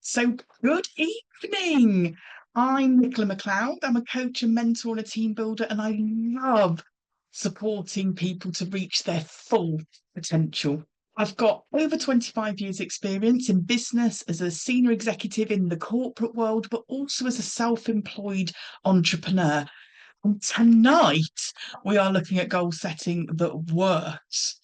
So, good evening. I'm Nichola McLeod. I'm a coach and mentor and a team builder, and I love supporting people to reach their full potential. I've got over 25 years' experience in business as a senior executive in the corporate world, but also as a self employed entrepreneur. And tonight, we are looking at goal setting that works.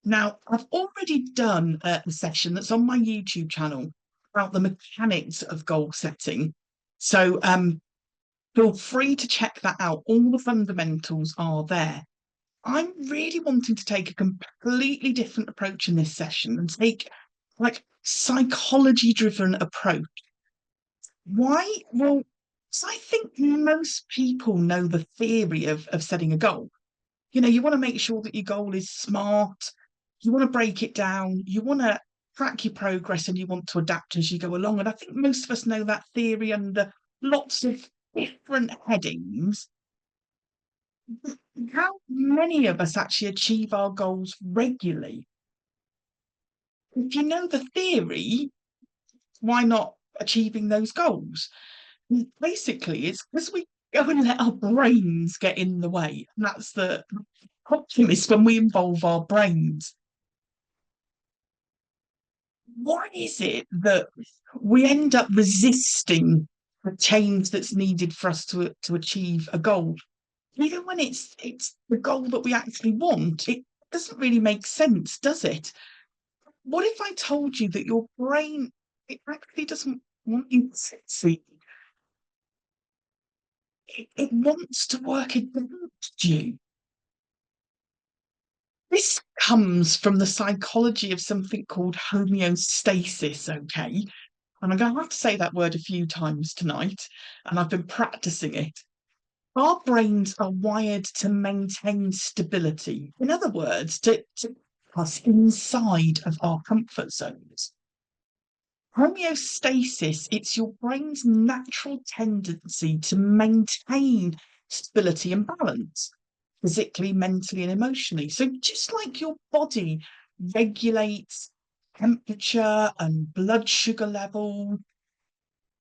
Now, I've already done a session that's on my YouTube channel about the mechanics of goal setting. So feel free to check that out. All the fundamentals are there. I'm really wanting to take a completely different approach in this session and take like psychology driven approach. Why? Well, 'cause I think most people know the theory of setting a goal. You want to make sure that your goal is smart. You want to break it down. You want to track your progress and you want to adapt as you go along. And I think most of us know that theory under lots of different headings. How many of us actually achieve our goals regularly? If you know the theory, why not achieving those goals? Basically, it's because we go and let our brains get in the way. And that's the problem is when we involve our brains. Why is it that we end up resisting the change that's needed for us to achieve a goal? Even when it's the goal that we actually want, it doesn't really make sense, does it? What if I told you that your brain it actually doesn't want you to succeed? It wants to work against you. This comes from the psychology of something called homeostasis, okay? And I'm going to have to say that word a few times tonight, and I've been practicing it. Our brains are wired to maintain stability. In other words, to keep us inside of our comfort zones. Homeostasis, it's your brain's natural tendency to maintain stability and balance, physically, mentally, and emotionally. So just like your body regulates temperature and blood sugar level,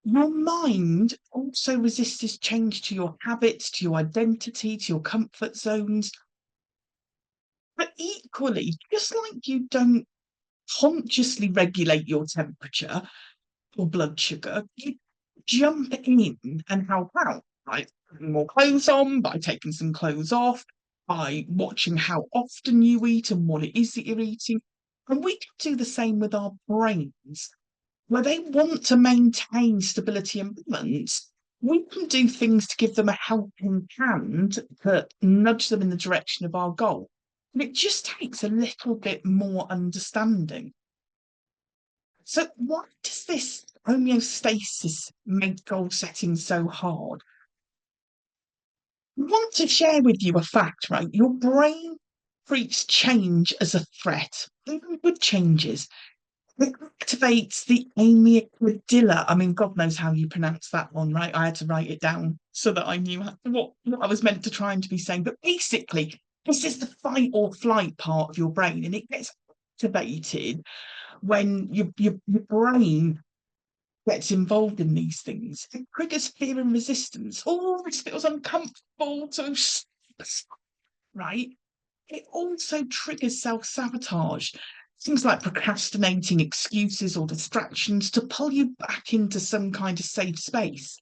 your mind also resists change to your habits, to your identity, to your comfort zones. But equally, just like you don't consciously regulate your temperature or blood sugar, you jump in and help out by putting more clothes on, by taking some clothes off, by watching how often you eat and what it is that you're eating. And we can do the same with our brains where they want to maintain stability and balance, we can do things to give them a helping hand to nudge them in the direction of our goal. And it just takes a little bit more understanding. So, why does this homeostasis make goal setting so hard? I want to share with you a fact, right? Your brain treats change as a threat, even good changes. It activates the amygdala. I mean, God knows how you pronounce that one, right? I had to write it down so that I knew what I was meant to try and to be saying. But basically, this is the fight or flight part of your brain, and it gets activated when your brain gets involved in these things. It triggers fear and resistance. Oh, this feels uncomfortable, so right? It also triggers self-sabotage. Things like procrastinating excuses or distractions to pull you back into some kind of safe space.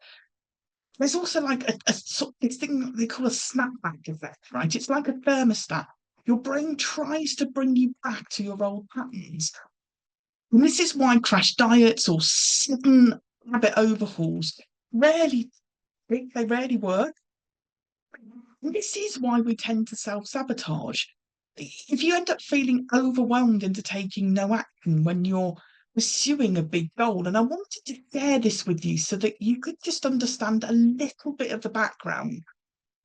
There's also like this thing they call a snapback effect, right? It's like a thermostat. Your brain tries to bring you back to your old patterns. And this is why crash diets or sudden habit overhauls they rarely work. And this is why we tend to self-sabotage. If you end up feeling overwhelmed into taking no action when you're pursuing a big goal, and I wanted to share this with you so that you could just understand a little bit of the background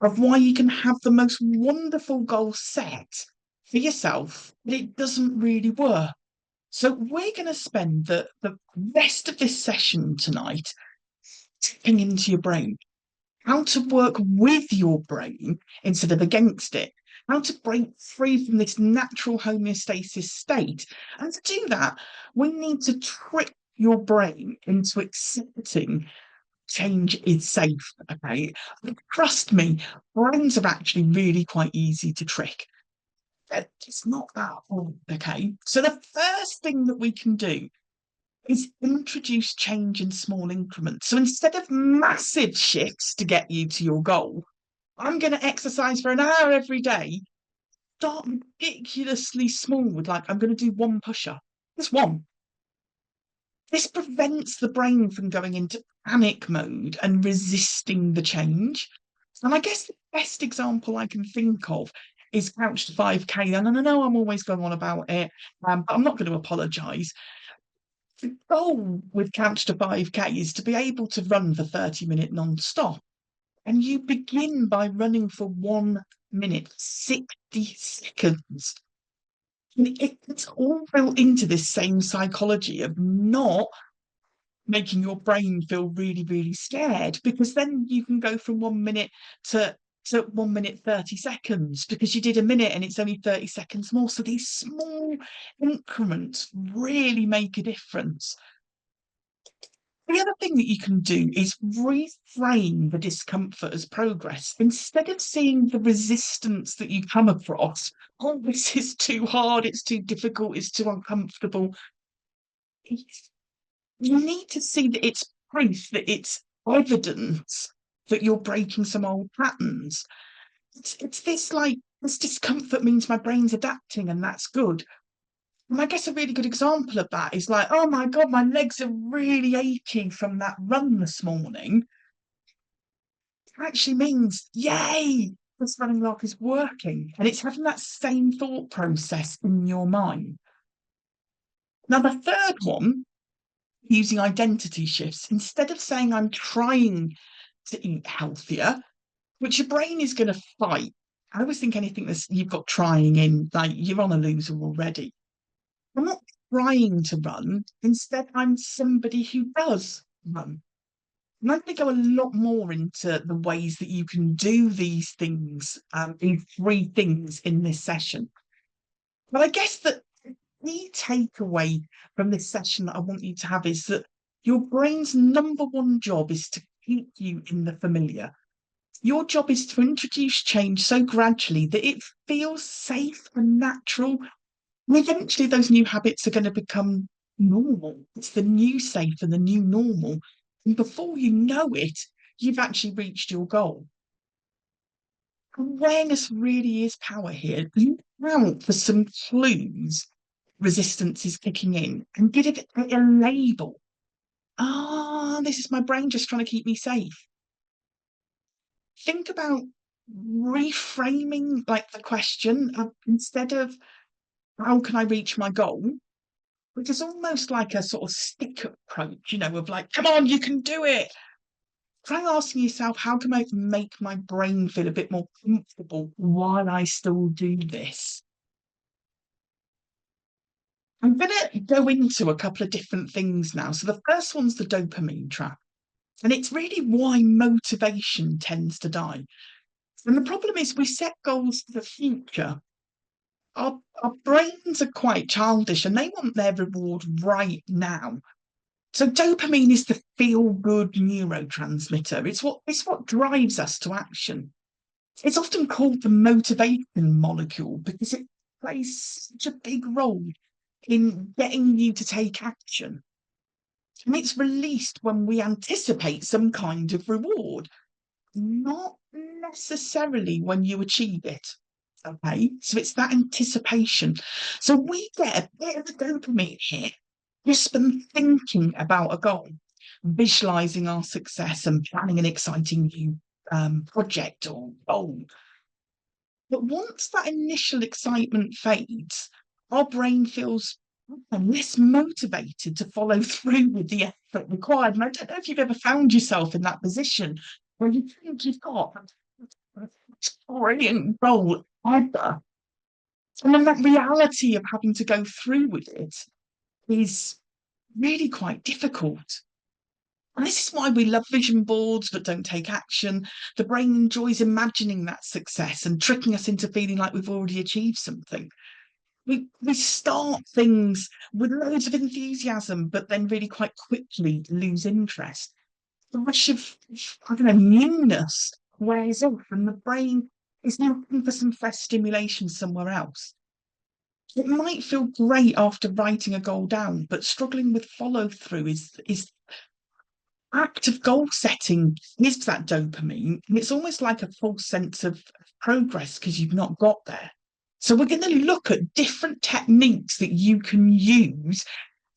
of why you can have the most wonderful goal set for yourself, but it doesn't really work. So we're going to spend the rest of this session tonight tapping into your brain, how to work with your brain instead of against it, how to break free from this natural homeostasis state. And to do that, we need to trick your brain into accepting change is safe. Okay. Trust me, brains are actually really quite easy to trick. It's not that hard. Okay. So the first thing that we can do is introduce change in small increments. So instead of massive shifts to get you to your goal, I'm going to exercise for an hour every day. Start ridiculously small with like, I'm going to do one push up. Just one. This prevents the brain from going into panic mode and resisting the change. And I guess the best example I can think of is Couch to 5K. And I know I'm always going on about it, but I'm not going to apologise. The goal with Couch to 5K is to be able to run for 30-minute non-stop. And you begin by running for 1 minute, 60 seconds. And it's all built into this same psychology of not making your brain feel really, really scared, because then you can go from 1 minute to 1 minute 30 seconds because you did a minute and it's only 30 seconds more. So these small increments really make a difference. The other thing that you can do is reframe the discomfort as progress. Instead of seeing the resistance that you come across, oh, this is too hard, it's too difficult, it's too uncomfortable. You need to see that it's proof, that it's evidence that you're breaking some old patterns. It's this like, this discomfort means my brain's adapting and that's good. And I guess a really good example of that is like, oh my God, my legs are really aching from that run this morning. It actually means, yay, this running lock is working. And it's having that same thought process in your mind. Now, the third one, using identity shifts, instead of saying I'm trying to eat healthier, which your brain is going to fight. I always think anything that's you've got trying in, like you're on a loser already. I'm not trying to run. Instead, I'm somebody who does run. And I'm going to go a lot more into the ways that you can do these things, in 3 things in this session. But I guess that the takeaway from this session that I want you to have is that your brain's number one job is to keep you in the familiar. Your job is to introduce change so gradually that it feels safe and natural. And eventually, those new habits are going to become normal. It's the new safe and the new normal. And before you know it, you've actually reached your goal. Awareness really is power here. Look out for some clues resistance is kicking in and give it a label. Ah, this is my brain just trying to keep me safe. Think about reframing like the question instead of how can I reach my goal, which is almost like a sort of stick approach, of like, come on, you can do it. Try asking yourself, how can I make my brain feel a bit more comfortable while I still do this? I'm going to go into a couple of different things now. So the first one's the dopamine trap. And it's really why motivation tends to die. And the problem is we set goals for the future. Our brains are quite childish and they want their reward right now. So dopamine is the feel-good neurotransmitter. It's what drives us to action. It's often called the motivation molecule because it plays such a big role in getting you to take action. And it's released when we anticipate some kind of reward, not necessarily when you achieve it. Okay, so it's that anticipation. So we get a bit of dopamine here just from thinking about a goal, visualizing our success and planning an exciting new project or goal. But once that initial excitement fades, our brain feels less motivated to follow through with the effort required. And I don't know if you've ever found yourself in that position where you think you've got a brilliant goal ever. And then that reality of having to go through with it is really quite difficult. And this is why we love vision boards but don't take action. The brain enjoys imagining that success and tricking us into feeling like we've already achieved something. We start things with loads of enthusiasm, but then really quite quickly lose interest. The rush of, I don't know, newness wears off, and the brain is looking for some fresh stimulation somewhere else. It might feel great after writing a goal down, but struggling with follow through is act of goal setting is that dopamine, and it's almost like a false sense of progress because you've not got there. So we're going to look at different techniques that you can use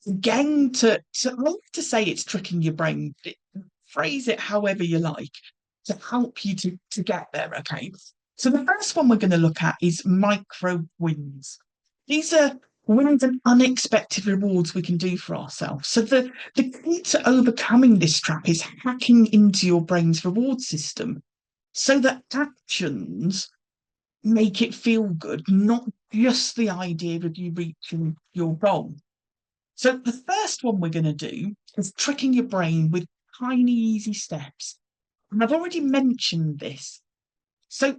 again to I like to say it's tricking your brain. Phrase it however you like to help you to get there. Okay. So the first one we're going to look at is micro wins. These are wins and unexpected rewards we can do for ourselves. So the key to overcoming this trap is hacking into your brain's reward system so that actions make it feel good, not just the idea of you reaching your goal. So the first one we're going to do is tricking your brain with tiny, easy steps. And I've already mentioned this. So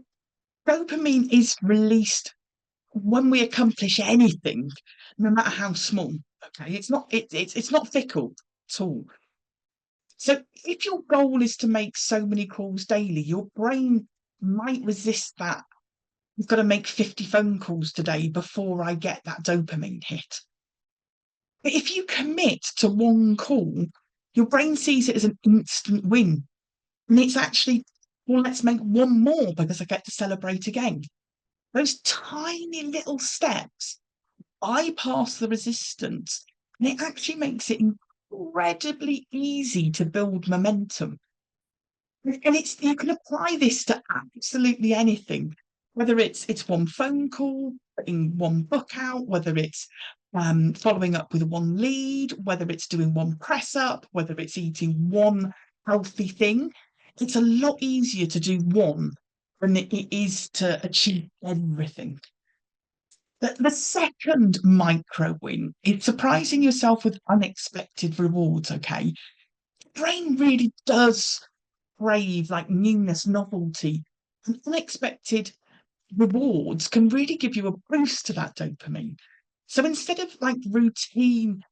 dopamine is released when we accomplish anything, no matter how small. Okay, it's not fickle at all. So if your goal is to make so many calls daily, your brain might resist that. You've got to make 50 phone calls today before I get that dopamine hit. But if you commit to one call, your brain sees it as an instant win. And it's actually, well, let's make one more because I get to celebrate again. Those tiny little steps bypass the resistance, and it actually makes it incredibly easy to build momentum. And it's you can apply this to absolutely anything, whether it's one phone call, putting one book out, whether it's following up with one lead, whether it's doing one press up, whether it's eating one healthy thing. It's a lot easier to do one than it is to achieve everything. The second micro win is surprising yourself with unexpected rewards. Okay, brain really does crave like newness, novelty, and unexpected rewards can really give you a boost to that dopamine. So instead of like routine,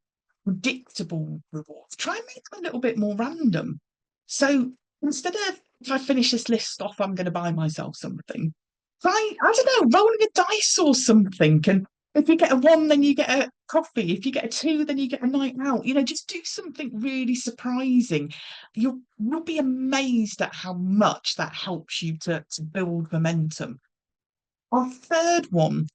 predictable rewards, try and make them a little bit more random. So instead of if I finish this list off, I'm going to buy myself something. Try, I don't know, rolling a dice or something. And if you get a one, then you get a coffee. If you get a two, then you get a night out. You know, just do something really surprising. You'll be amazed at how much that helps you to build momentum. Our third one,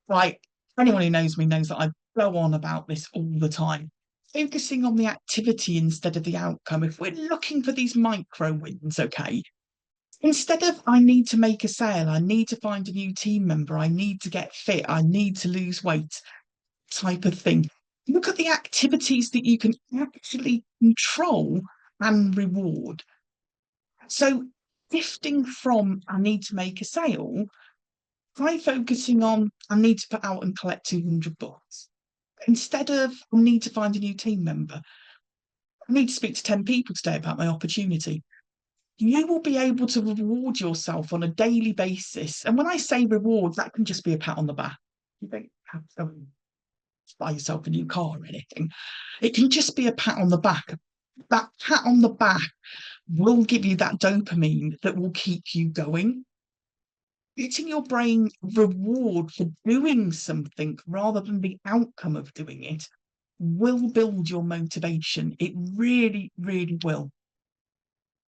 like anyone who knows me knows that I go on about this all the time. Focusing on the activity instead of the outcome. If we're looking for these micro wins, okay, instead of I need to make a sale, I need to find a new team member, I need to get fit, I need to lose weight type of thing. Look at the activities that you can actually control and reward. So shifting from I need to make a sale, try focusing on I need to put out and collect 200 books. Instead of I need to find a new team member, I need to speak to 10 people today about my opportunity. You will be able to reward yourself on a daily basis. And when I say reward, that can just be a pat on the back. You don't have to buy yourself a new car or anything. It can just be a pat on the back. That pat on the back will give you that dopamine that will keep you going. Getting your brain reward for doing something rather than the outcome of doing it will build your motivation. It really, really will.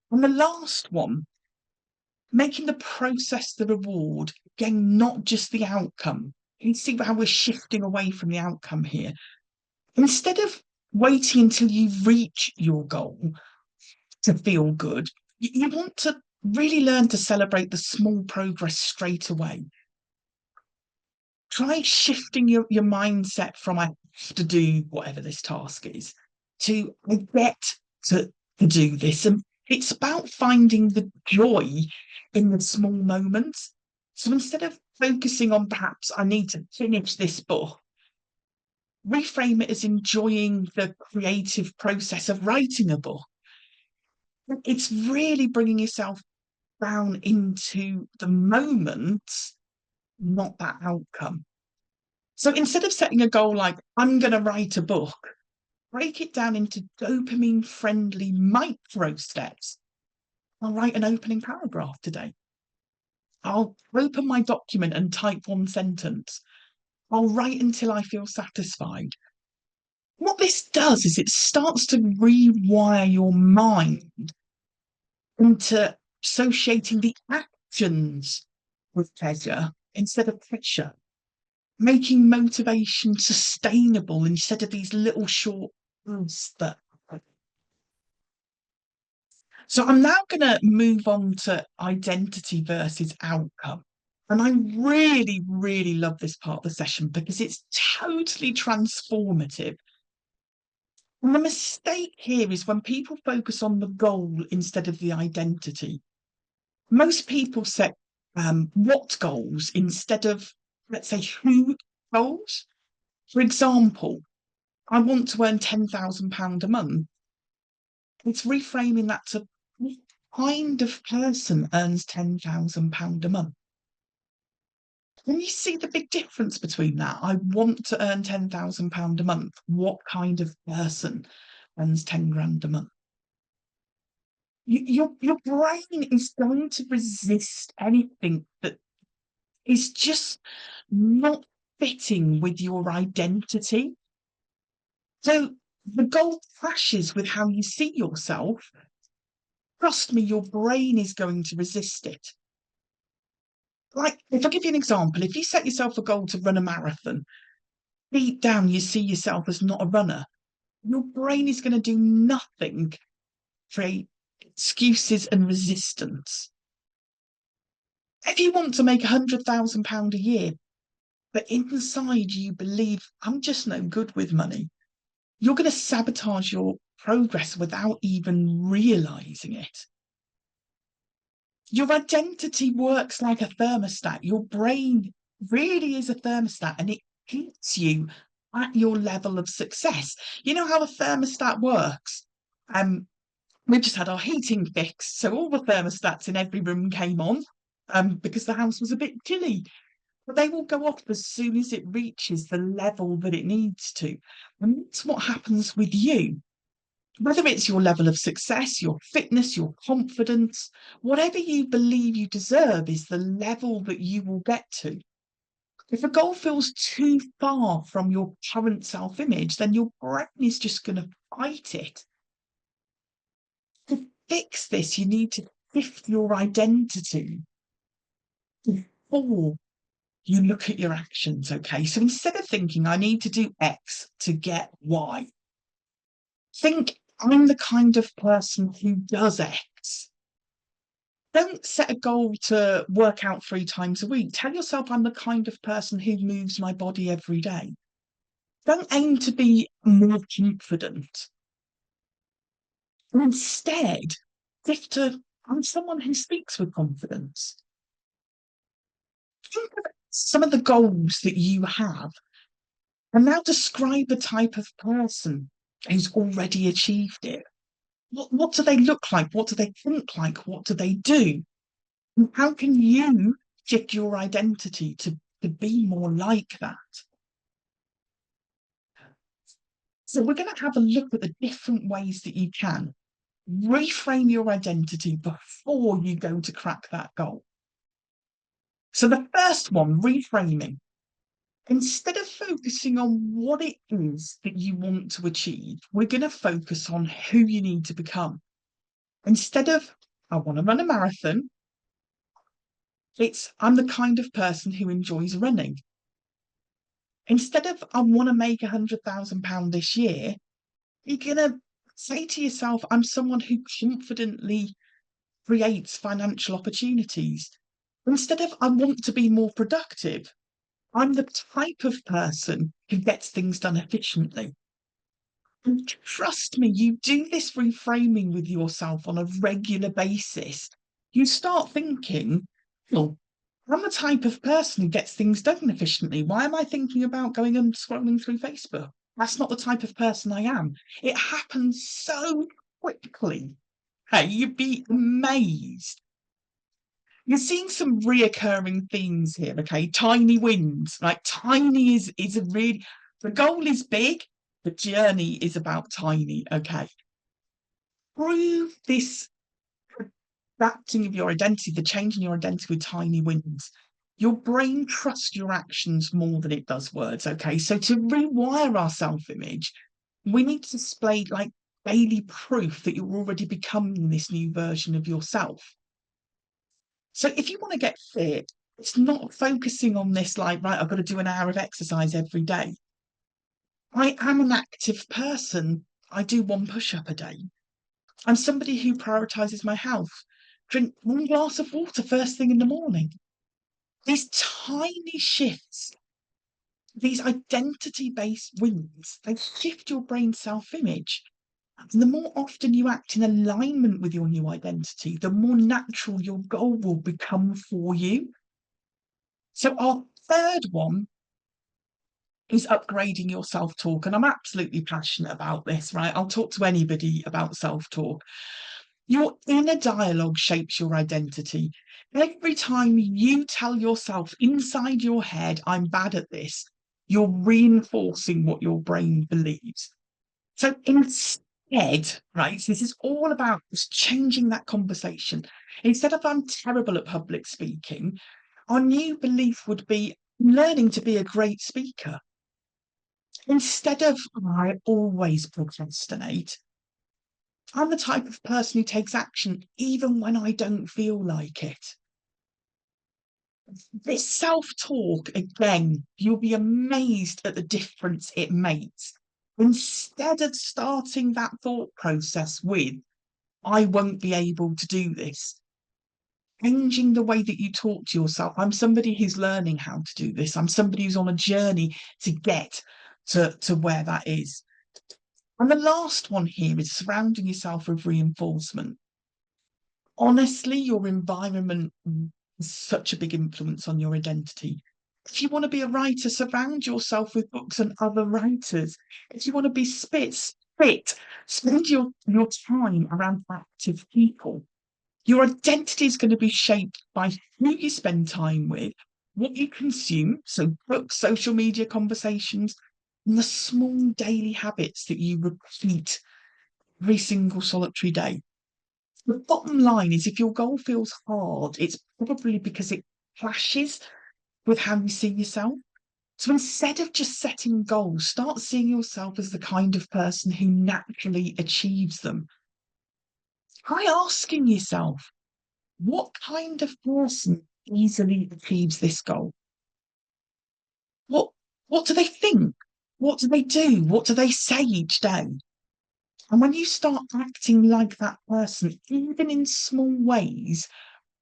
And the last one, making the process the reward, again, not just the outcome. You see how we're shifting away from the outcome here. Instead of waiting until you reach your goal to feel good, you want to really learn to celebrate the small progress straight away. Try shifting your mindset from I have to do whatever this task is to I get to do this. And it's about finding the joy in the small moments. So instead of focusing on perhaps I need to finish this book, reframe it as enjoying the creative process of writing a book. It's really bringing yourself down into the moment, not that outcome. So instead of setting a goal like, I'm going to write a book, break it down into dopamine friendly micro steps. I'll write an opening paragraph today. I'll open my document and type one sentence. I'll write until I feel satisfied. What this does is it starts to rewire your mind into associating the actions with pleasure instead of pressure, making motivation sustainable instead of these little short bursts that. So I'm now going to move on to identity versus outcome. And I really, really love this part of the session because it's totally transformative. And the mistake here is when people focus on the goal instead of the identity. Most people set what goals instead of, let's say, who goals. For example, I want to earn £10,000 a month. It's reframing that to what kind of person earns £10,000 a month. Can you see the big difference between that? I want to earn £10,000 a month. What kind of person earns 10 grand a month? Your brain is going to resist anything that is just not fitting with your identity. So the goal clashes with how you see yourself. Trust me, your brain is going to resist it. Like, if I give you an example, if you set yourself a goal to run a marathon, deep down you see yourself as not a runner, your brain is going to do nothing to create excuses and resistance. If you want to make £100,000 a year, but inside you believe, I'm just no good with money, you're going to sabotage your progress without even realizing it. Your identity works like a thermostat. Your brain really is a thermostat and it keeps you at your level of success. You know how a thermostat works? We've just had our heating fixed, so all the thermostats in every room came on because the house was a bit chilly. But they will go off as soon as it reaches the level that it needs to. And that's what happens with you. Whether it's your level of success, your fitness, your confidence, whatever you believe you deserve is the level that you will get to. If a goal feels too far from your current self-image, then your brain is just going to fight it. To fix this, you need to shift your identity before you look at your actions, okay? So instead of thinking, I need to do X to get Y, think, I'm the kind of person who does X. Don't set a goal to work out 3 times a week. Tell yourself, I'm the kind of person who moves my body every day. Don't aim to be more confident. Instead, shift to, I'm someone who speaks with confidence. Think of some of the goals that you have and now describe the type of person who's already achieved it. What do they look like? What do they think like? What do they do? And how can you shift your identity to be more like that? So we're going to have a look at the different ways that you can reframe your identity before you go to crack that goal. So the first one, reframing. Instead of focusing on what it is that you want to achieve, we're going to focus on who you need to become. Instead of, I want to run a marathon, it's, I'm the kind of person who enjoys running. Instead of, I want to make £100,000 this year, you're going to say to yourself, I'm someone who confidently creates financial opportunities. Instead of, I want to be more productive, I'm the type of person who gets things done efficiently. And trust me, you do this reframing with yourself on a regular basis. You start thinking, well, I'm the type of person who gets things done efficiently. Why am I thinking about going and scrolling through Facebook? That's not the type of person I am. It happens so quickly. Hey, you'd be amazed. You're seeing some reoccurring themes here, okay? Tiny wins, right? Tiny is a really, the goal is big, the journey is about tiny, okay? Prove this adapting of your identity, the change in your identity with tiny wins. Your brain trusts your actions more than it does words, okay? So to rewire our self-image, we need to display like daily proof that you're already becoming this new version of yourself. So if you want to get fit, it's not focusing on this like, right, I've got to do an hour of exercise every day. I am an active person. I do one push-up a day. I'm somebody who prioritizes my health. Drink one glass of water first thing in the morning. These tiny shifts, these identity-based wins, they shift your brain's self-image. And the more often you act in alignment with your new identity, the more natural your goal will become for you. So our third one is upgrading your self-talk. And I'm absolutely passionate about this, right? I'll talk to anybody about self-talk. Your inner dialogue shapes your identity. Every time you tell yourself inside your head, I'm bad at this, you're reinforcing what your brain believes. So instead, right, so this is all about just changing that conversation. Instead of I'm terrible at public speaking, our new belief would be learning to be a great speaker. Instead of I always procrastinate, I'm the type of person who takes action even when I don't feel like it. This self-talk, again, you'll be amazed at the difference it makes. Instead of starting that thought process with, I won't be able to do this, changing the way that you talk to yourself. I'm somebody who's learning how to do this. I'm somebody who's on a journey to get to where that is. And the last one here is surrounding yourself with reinforcement. Honestly, your environment is such a big influence on your identity. If you want to be a writer, surround yourself with books and other writers. If you want to be fit, spend your time around active people. Your identity is going to be shaped by who you spend time with, what you consume, so books, social media conversations, and the small daily habits that you repeat every single solitary day. The bottom line is if your goal feels hard, it's probably because it clashes with how you see yourself. So instead of just setting goals, start seeing yourself as the kind of person who naturally achieves them. Try asking yourself, what kind of person easily achieves this goal? What what do they think? What do they do? What do they say each day? And when you start acting like that person, even in small ways,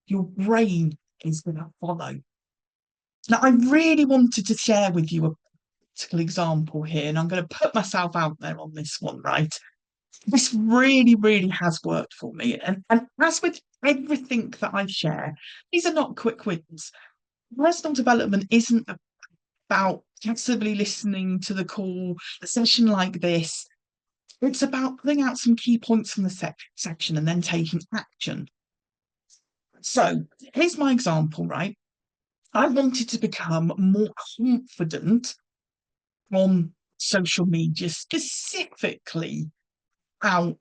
your brain is going to follow. Now, I really wanted to share with you a practical example here, and I'm going to put myself out there on this one, right? This really, really has worked for me. And as with everything that I share, these are not quick wins. Personal development isn't about passively listening to the call, a session like this. It's about pulling out some key points from the section and then taking action. So here's my example, right? I wanted to become more confident on social media, specifically out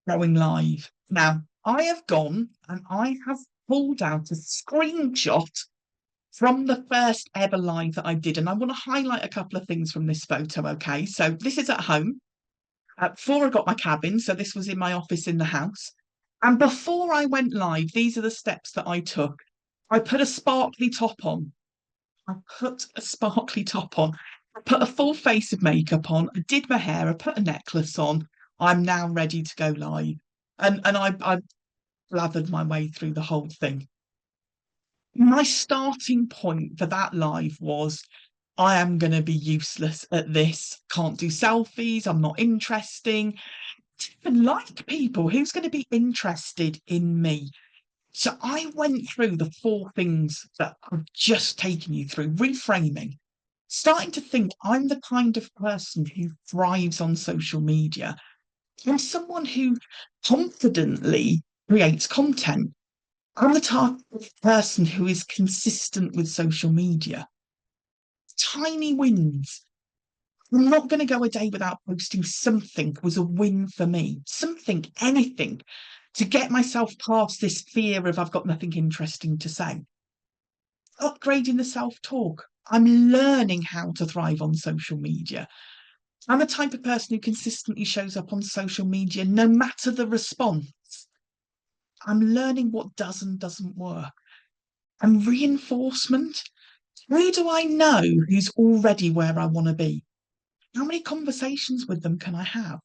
going live. Now, I have gone and I have pulled out a screenshot from the first ever live that I did. And I want to highlight a couple of things from this photo, okay? So this is at home. Before I got my cabin, so this was in my office in the house. And before I went live, these are the steps that I took. I put a sparkly top on. I put a sparkly top on. I put a full face of makeup on. I did my hair. I put a necklace on. I'm now ready to go live. And I blathered my way through the whole thing. My starting point for that live was I am going to be useless at this. Can't do selfies. I'm not interesting. Even like people. Who's going to be interested in me? So I went through the four things that I've just taken you through, reframing, starting to think I'm the kind of person who thrives on social media. I'm someone who confidently creates content. I'm the type of person who is consistent with social media. Tiny wins. I'm not going to go a day without posting something was a win for me. Something, anything, to get myself past this fear of I've got nothing interesting to say. Upgrading the self-talk. I'm learning how to thrive on social media. I'm the type of person who consistently shows up on social media no matter the response. I'm learning what does and doesn't work. And reinforcement. Who do I know who's already where I want to be? How many conversations with them can I have?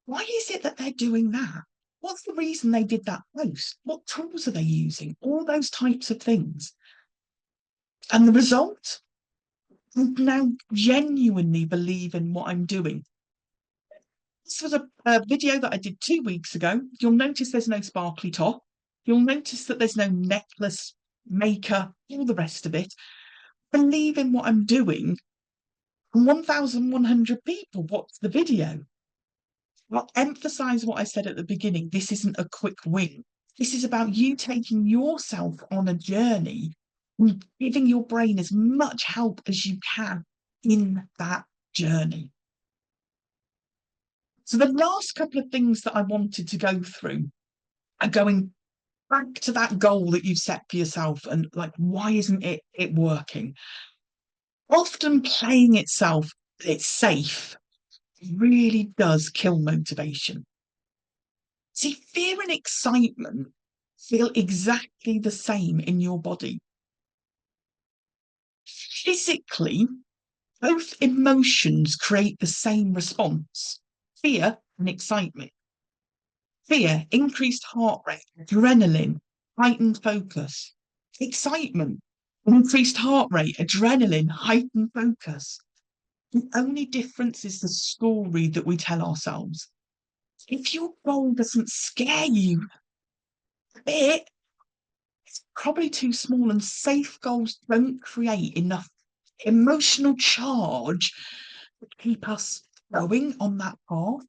Why is it that they're doing that? What's the reason they did that post? What tools are they using? All those types of things. And the result? I now genuinely believe in what I'm doing. This was a video that I did 2 weeks ago. You'll notice there's no sparkly top. You'll notice that there's no necklace, makeup, all the rest of it. Believe in what I'm doing. And 1,100 people watched the video. I'll emphasize what I said at the beginning. This isn't a quick win. This is about you taking yourself on a journey and giving your brain as much help as you can in that journey. So the last couple of things that I wanted to go through are going back to that goal that you've set for yourself and like, why isn't it working? Often playing it's safe, really does kill motivation. See, fear and excitement feel exactly the same in your body. Physically, both emotions create the same response: fear and excitement. Fear, increased heart rate, adrenaline, heightened focus. Excitement, increased heart rate, adrenaline, heightened focus. The only difference is the story that we tell ourselves. If your goal doesn't scare you a bit, it's probably too small, and safe goals don't create enough emotional charge to keep us going on that path.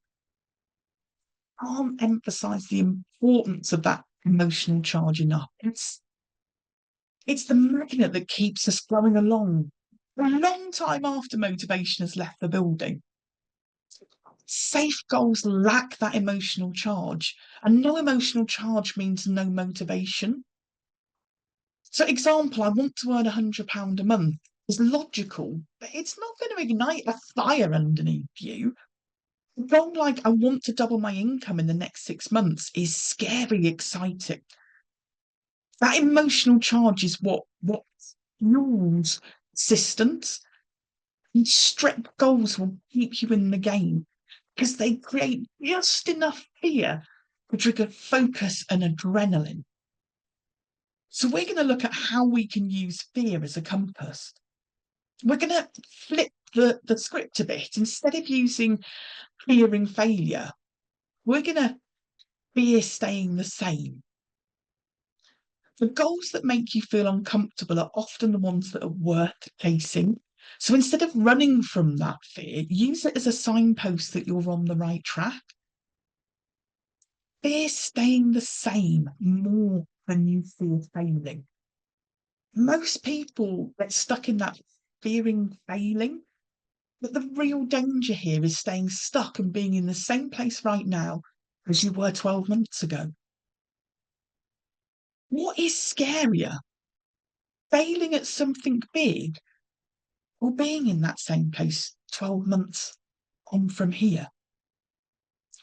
Can't emphasize the importance of that emotional charge enough. It's the magnet that keeps us going along for a long time after motivation has left the building. Safe goals lack that emotional charge, and no emotional charge means no motivation. So, example, I want to earn £100 a month is logical, but it's not going to ignite a fire underneath you. A goal like I want to double my income in the next 6 months is scary exciting. That emotional charge is what fuels systems, and strict goals will keep you in the game because they create just enough fear to trigger focus and adrenaline. So we're going to look at how we can use fear as a compass. We're going to flip the script a bit. Instead of using fearing failure, we're going to fear staying the same. The goals that make you feel uncomfortable are often the ones that are worth chasing. So instead of running from that fear, use it as a signpost that you're on the right track. Fear staying the same more than you fear failing. Most people get stuck in that fearing failing, but the real danger here is staying stuck and being in the same place right now as you were 12 months ago. What is scarier? Failing at something big or being in that same place 12 months on from here?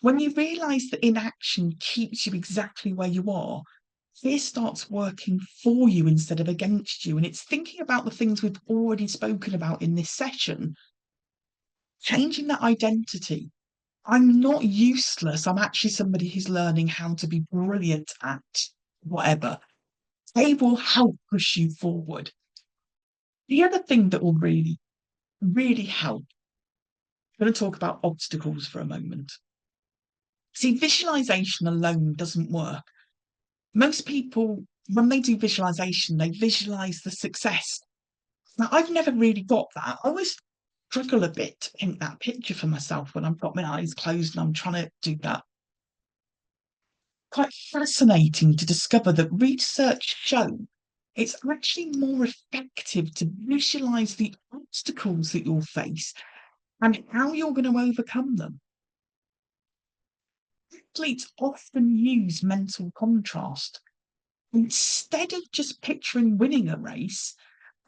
When you realise that inaction keeps you exactly where you are, fear starts working for you instead of against you. And it's thinking about the things we've already spoken about in this session, changing that identity. I'm not useless. I'm actually somebody who's learning how to be brilliant at whatever. They will help push you forward. The other thing that will really, really help, I'm going to talk about obstacles for a moment. See, visualization alone doesn't work. Most people, when they do visualization, they visualize the success. Now, I've never really got that. I always struggle a bit to paint that picture for myself when I've got my eyes closed and I'm trying to do that. quite fascinating to discover that research show it's actually more effective to visualize the obstacles that you'll face and how you're going to overcome them. Athletes often use mental contrast. Instead of just picturing winning a race,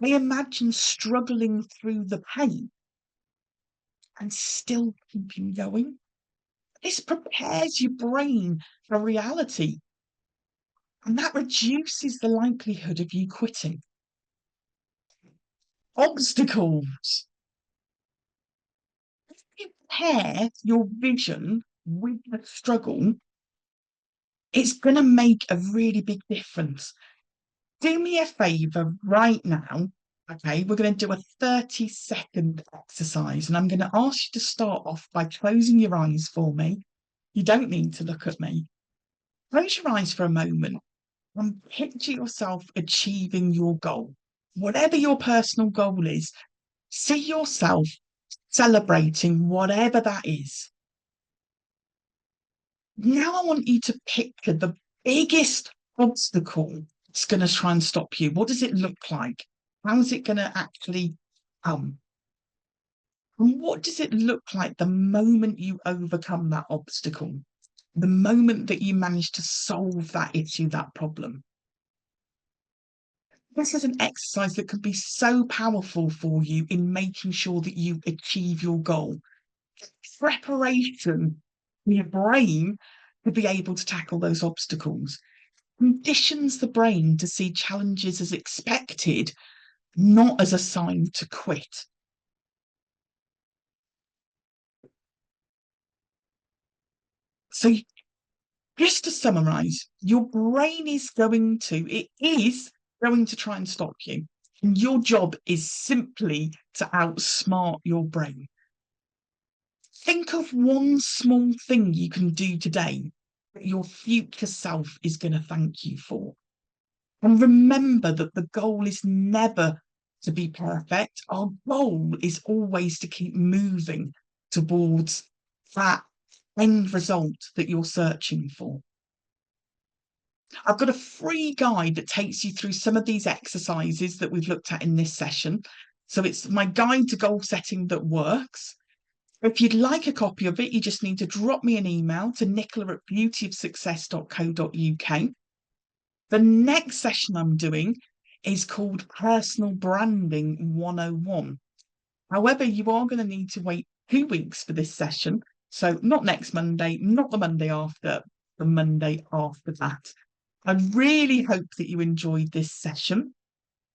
they imagine struggling through the pain and still keeping going. This prepares your brain for reality, and that reduces the likelihood of you quitting. Obstacles. If you pair your vision with the struggle, it's going to make a really big difference. Do me a favor right now. Okay, we're going to do a 30-second exercise, and I'm going to ask you to start off by closing your eyes for me. You don't need to look at me. Close your eyes for a moment and picture yourself achieving your goal. Whatever your personal goal is, see yourself celebrating whatever that is. Now I want you to picture the biggest obstacle that's going to try and stop you. What does it look like? How is it going to actually come? And what does it look like the moment you overcome that obstacle? The moment that you manage to solve that issue, that problem? This is an exercise that could be so powerful for you in making sure that you achieve your goal. Preparation for your brain to be able to tackle those obstacles conditions the brain to see challenges as expected, not as a sign to quit. So, just to summarize, your brain it is going to try and stop you. And your job is simply to outsmart your brain. Think of one small thing you can do today that your future self is going to thank you for. And remember that the goal is never to be perfect. Our goal is always to keep moving towards that end result that you're searching for. I've got a free guide that takes you through some of these exercises that we've looked at in this session. So it's my guide to goal setting that works. If you'd like a copy of it, you just need to drop me an email to nichola@beautyofsuccess.co.uk. The next session I'm doing is called Personal Branding 101. However, you are going to need to wait 2 weeks for this session. So not next Monday, not the Monday after, the Monday after that. I really hope that you enjoyed this session.